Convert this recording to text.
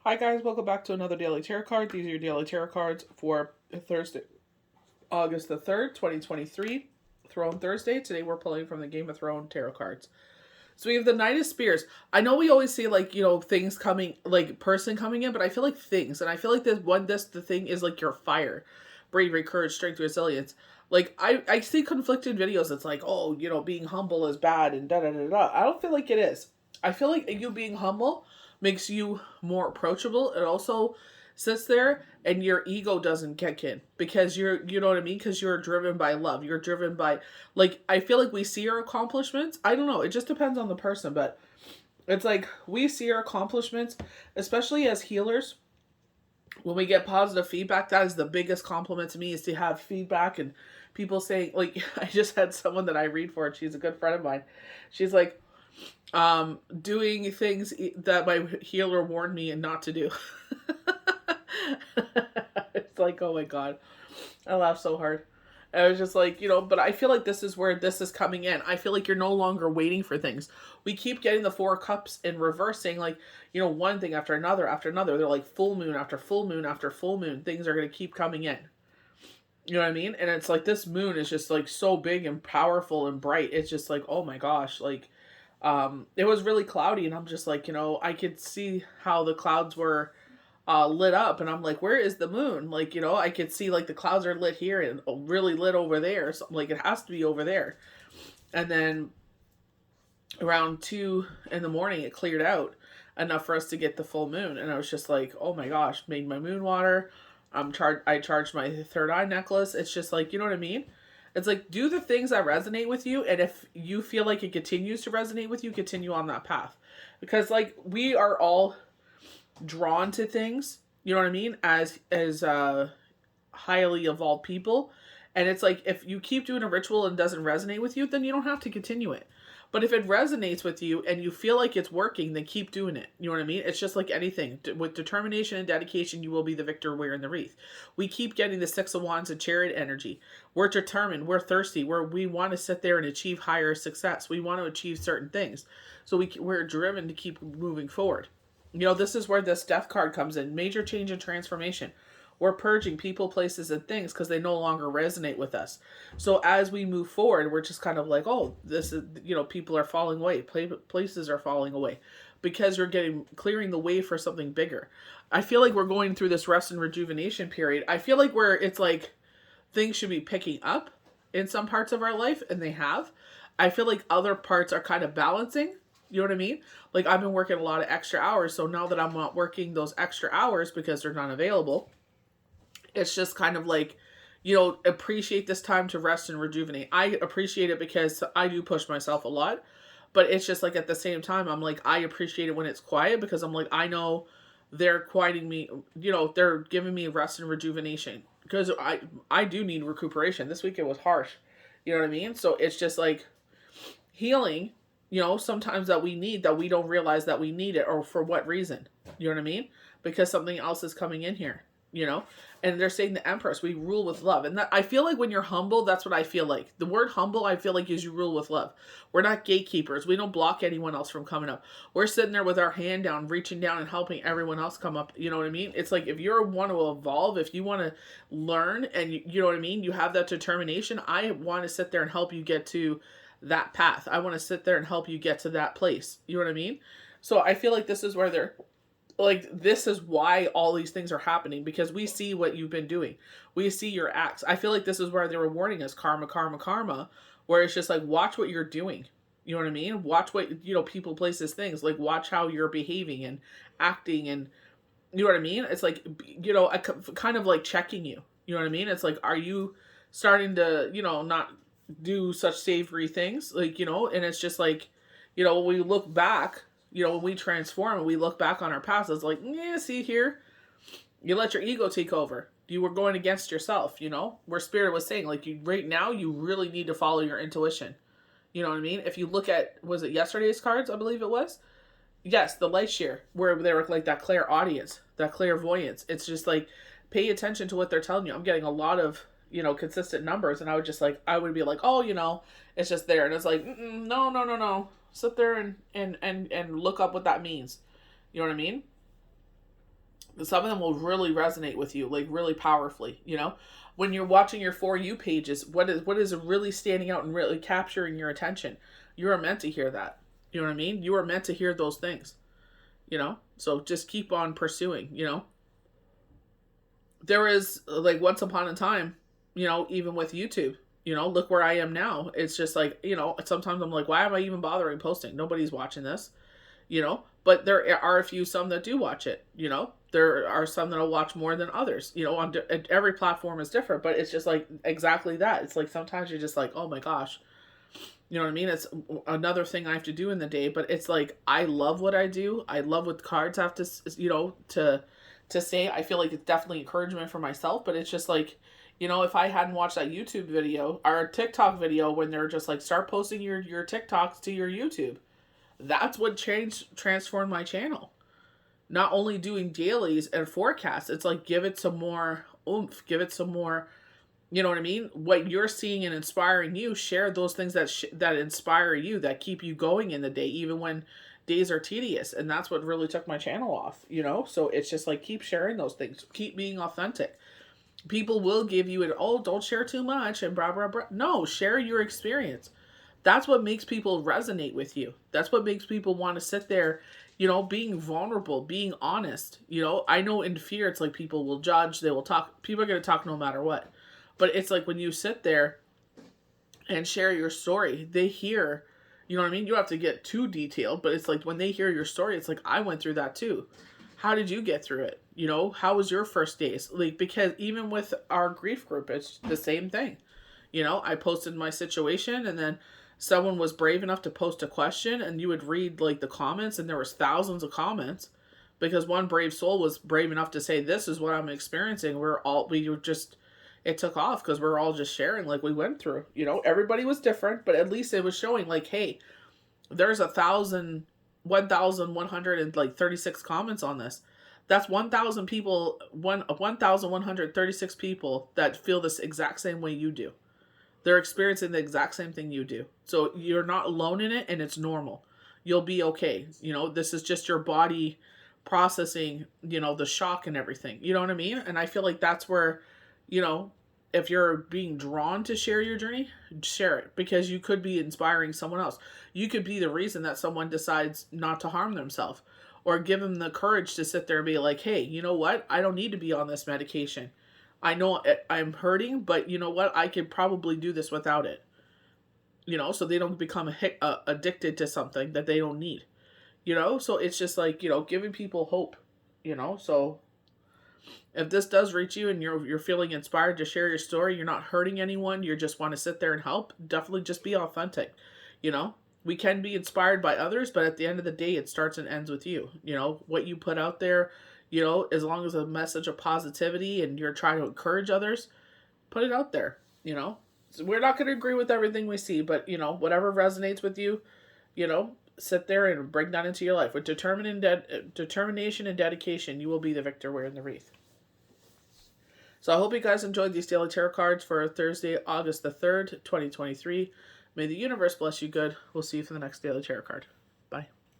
Hi guys, welcome back to another Daily Tarot card. These are your Daily Tarot cards for Thursday, August the 3rd, 2023. Throne Thursday. Today we're pulling from the Game of Thrones Tarot cards. So we have the Knight of Spears. I know we always see things coming, like person coming in, but I feel like things. And I feel like the thing is like your fire. Bravery, courage, strength, resilience. Like I see conflicted videos. It's like, oh, being humble is bad and da da da da. I don't feel like it is. I feel like you being humble makes you more approachable. It also sits there and your ego doesn't kick in because you know what I mean? Because you're driven by love. You're driven by, like, I feel like we see our accomplishments. I don't know. It just depends on the person, but it's like we see our accomplishments, especially as healers. When we get positive feedback, that is the biggest compliment to me, is to have feedback and people saying, like, I just had someone that I read for, and she's a good friend of mine. She's like, doing things that my healer warned me and not to do. It's like, oh my god, I laughed so hard. I was just like, but I feel like this is where this is coming in. I feel like you're no longer waiting for things. We keep getting the Four of Cups in reverse, saying like, one thing after another after another. They're like full moon after full moon after full moon. Things are going to keep coming in. You know what I mean? And it's like this moon is just like so big and powerful and bright. It's just like, oh my gosh, like it was really cloudy, and I'm just like, I could see how the clouds were lit up, and I'm like, where is the moon? Like, I could see like the clouds are lit here and really lit over there. So I'm like, it has to be over there. And then around 2 in the morning, it cleared out enough for us to get the full moon, and I was just like, oh my gosh, made my moon water. I charged my third eye necklace. It's just like, you know what I mean? It's like, do the things that resonate with you, and if you feel like it continues to resonate with you, continue on that path. Because like we are all drawn to things, you know what I mean, as highly evolved people. And it's like, if you keep doing a ritual and it doesn't resonate with you, then you don't have to continue it. But if it resonates with you and you feel like it's working, then keep doing it. You know what I mean? It's just like anything. With determination and dedication, you will be the victor wearing the wreath. We keep getting the Six of Wands and Chariot energy. We're determined. We're thirsty. We want to sit there and achieve higher success. We want to achieve certain things. So we're driven to keep moving forward. This is where this death card comes in. Major change and transformation. We're purging people, places, and things because they no longer resonate with us. So as we move forward, we're just kind of like, oh, this is, people are falling away. Places are falling away because you're clearing the way for something bigger. I feel like we're going through this rest and rejuvenation period. I feel like it's like things should be picking up in some parts of our life, and they have. I feel like other parts are kind of balancing. You know what I mean? Like, I've been working a lot of extra hours, so now that I'm not working those extra hours because they're not available, it's just kind of like, appreciate this time to rest and rejuvenate. I appreciate it because I do push myself a lot, but it's just like at the same time, I'm like, I appreciate it when it's quiet because I'm like, I know they're quieting me, they're giving me rest and rejuvenation because I do need recuperation. This week it was harsh. You know what I mean? So it's just like healing, sometimes that we don't realize that we need it, or for what reason. You know what I mean? Because something else is coming in here. And they're saying the Empress, we rule with love. And I feel like when you're humble, that's what I feel like. The word humble, I feel like, is you rule with love. We're not gatekeepers. We don't block anyone else from coming up. We're sitting there with our hand down, reaching down and helping everyone else come up. You know what I mean? It's like, if you want to evolve, if you want to learn, and you know what I mean, you have that determination, I want to sit there and help you get to that path. I want to sit there and help you get to that place. You know what I mean? So I feel like this is where they're like, this is why all these things are happening, because we see what you've been doing. We see your acts. I feel like this is where they were warning us, karma, karma, karma, where it's just like, watch what you're doing. You know what I mean? Watch what, people, places, things. Like, watch how you're behaving and acting, and you know what I mean? It's like, kind of like checking you. You know what I mean? It's like, are you starting to, not do such savory things? Like, and it's just like, when we look back, when we transform and we look back on our past, it's like, yeah, see here, you let your ego take over. You were going against yourself, where Spirit was saying, like, right now, you really need to follow your intuition. You know what I mean? If you look at, was it yesterday's cards? I believe it was. Yes, the light shear, where they were like that clairaudience, that clairvoyance. It's just like, pay attention to what they're telling you. I'm getting a lot of, consistent numbers, and I would be like, oh, it's just there. And it's like, no, no, no, no. Sit there and look up what that means. You know what I mean? Some of them will really resonate with you, like really powerfully, you know? When you're watching your For You pages, what is really standing out and really capturing your attention? You are meant to hear that. You know what I mean? You are meant to hear those things, you know? So just keep on pursuing, you know? There is, like, once upon a time, you know, even with YouTube, you know, look where I am now. It's just like, you know, sometimes I'm like, why am I even bothering posting? Nobody's watching this, you know? But there are a few, some that do watch it, you know? There are some that'll watch more than others, you know, on every platform is different, but it's just like exactly that. It's like sometimes you're just like, oh my gosh, you know what I mean? It's another thing I have to do in the day, but it's like I love what I do. I love what cards have to, you know, to say. I feel like it's definitely encouragement for myself, but it's just like, you know, if I hadn't watched that YouTube video or TikTok video when they're just like start posting your TikToks to your YouTube, that's what transformed my channel. Not only doing dailies and forecasts, it's like give it some more oomph, give it some more, you know what I mean? What you're seeing and inspiring you, share those things that inspire you, that keep you going in the day, even when days are tedious. And that's what really took my channel off, you know? So it's just like keep sharing those things, keep being authentic. People will give you it, oh, don't share too much and blah, blah, blah. No, share your experience. That's what makes people resonate with you. That's what makes people want to sit there, you know, being vulnerable, being honest. You know, I know in fear, it's like people will judge, they will talk, people are going to talk no matter what. But it's like when you sit there and share your story, they hear, you know what I mean? You don't have to get too detailed, but it's like when they hear your story, it's like, I went through that too. How did you get through it? You know, how was your first days? Like, because even with our grief group, it's the same thing. You know, I posted my situation and then someone was brave enough to post a question and you would read like the comments and there was thousands of comments because one brave soul was brave enough to say, this is what I'm experiencing. We were just, it took off because we're all just sharing like we went through, you know, everybody was different, but at least it was showing like, hey, there's 1,136 comments on this. That's 1,000 people, 1,136 people that feel this exact same way you do. They're experiencing the exact same thing you do. So you're not alone in it and it's normal. You'll be okay. You know, this is just your body processing, you know, the shock and everything. You know what I mean? And I feel like that's where, you know, if you're being drawn to share your journey, share it because you could be inspiring someone else. You could be the reason that someone decides not to harm themselves or give them the courage to sit there and be like, hey, you know what? I don't need to be on this medication. I know I'm hurting, but you know what? I could probably do this without it. You know, so they don't become addicted to something that they don't need. You know, so it's just like, you know, giving people hope. You know, so if this does reach you and you're feeling inspired to share your story, you're not hurting anyone, you just want to sit there and help, definitely just be authentic. You know, we can be inspired by others, but at the end of the day, it starts and ends with you. You know, what you put out there, you know, as long as a message of positivity and you're trying to encourage others, put it out there, you know. So we're not going to agree with everything we see, but, you know, whatever resonates with you, you know, sit there and bring that into your life. With determination and dedication, you will be the victor wearing the wreath. So I hope you guys enjoyed these daily tarot cards for Thursday, August the 3rd, 2023. May the universe bless you good. We'll see you for the next daily tarot card.